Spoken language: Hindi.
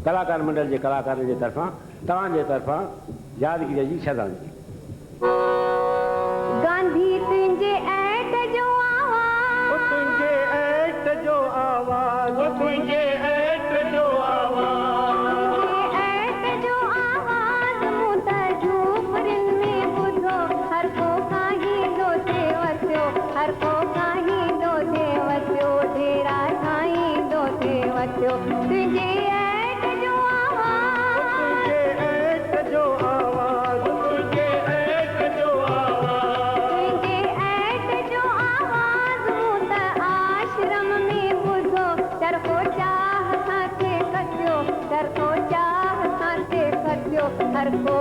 कलाकार मंडल के कलाकार के तरफा तव्हांजे तरफा यादगिरी जी श्रद्धांजलि। गांधी तुझे ऐट जो आवाज, तुझे ऐट जो आवाज, तुझे ऐट जो आवाज, ऐट जो आवाज मुता झूपरिन में बुधो हर को काही दो थे वस्यो, हर को काही दो थे वस्यो, तेरा काही दो थे वस्यो। तुझे ऐट जो आवाज, तुझे ऐट जो आवाज, तुझे ऐट जो आवाज, तुझे ऐट जो आवाज मुता आश्रम में बुधो चरखो चाह साथे कस्यो, चरखो चाह साथे कस्यो, हर को